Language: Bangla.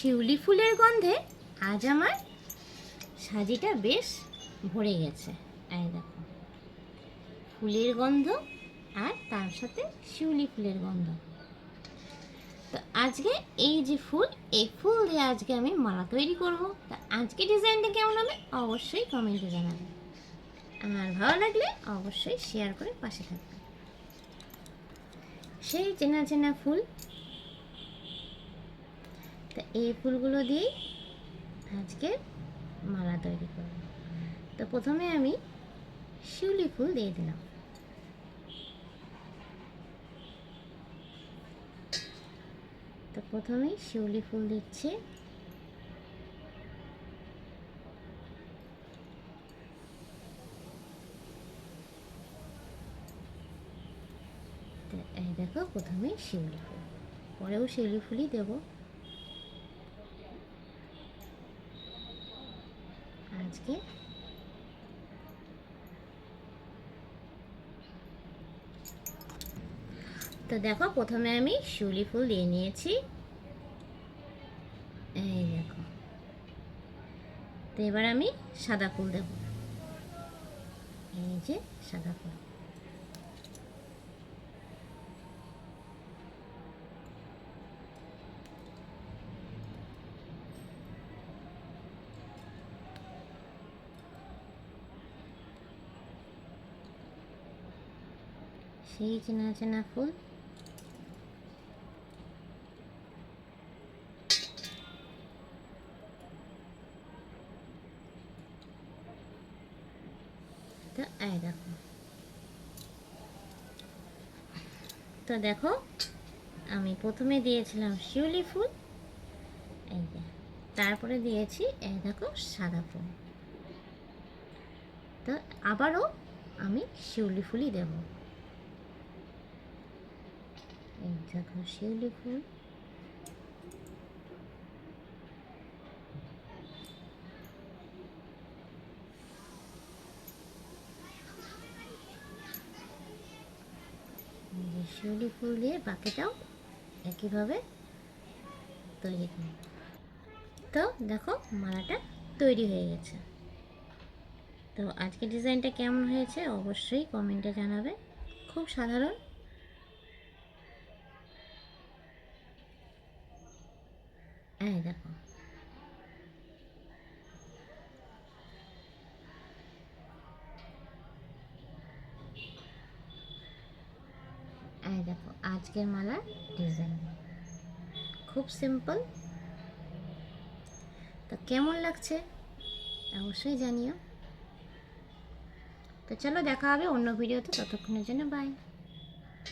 শিউলি ফুলের গন্ধে আজ আমার সাজিটা বেশ ভরে গেছে। এই দেখো, ফুলের গন্ধ আর তার সাথে শিউলি ফুলের গন্ধ। তো আজকে এই যে ফুল, এই ফুল দিয়ে আজকে আমি মালা তৈরি করব। তা আজকে ডিজাইনটা কেমন হবে অবশ্যই কমেন্টে জানাবেন, আর ভালো লাগলে অবশ্যই শেয়ার করে পাশে থাকবেন। সেই চেনা চেনা ফুল, তা এই ফুলগুলো দিয়েই আজকে মালা তৈরি করব। তো প্রথমে আমি শিউলি ফুল দিয়ে দিলাম। তো প্রথমেই শিউলি ফুল দিচ্ছি। তো এই দেখো, প্রথমেই শিউলি ফুল, পরেও শিউলি ফুলই দেব। আজকে তো দেখো, প্রথমে আমি শিউলি ফুল দিয়ে নিয়েছি। এই দেখো, তো এবার আমি সাদা ফুল দেব। এই যে সাদা ফুল, সেই চেনা চেনা ফুল। তো এই দেখো, তো দেখো আমি প্রথমে দিয়েছিলাম শিউলি ফুল, এই যে, তারপরে দিয়েছি এই দেখো সাদা ফুল। তো আবারও আমি শিউলি ফুলই দেব। এই দেখো শিউলি ফুল, শিউলি ফুল দিয়ে বাকিটাও একইভাবে তৈরি করব। তো দেখো মালাটা তৈরি হয়ে গেছে। তো আজকে ডিজাইনটা কেমন হয়েছে অবশ্যই কমেন্টে জানাবে। খুব সাধারণ, এই দেখো, এই দেখো আজকের মালার ডিজাইন খুব সিম্পল। তো কেমন লাগছে অবশ্যই জানিও। তো চলো, দেখা হবে অন্য ভিডিওতে, ততক্ষণের জন্য বাই।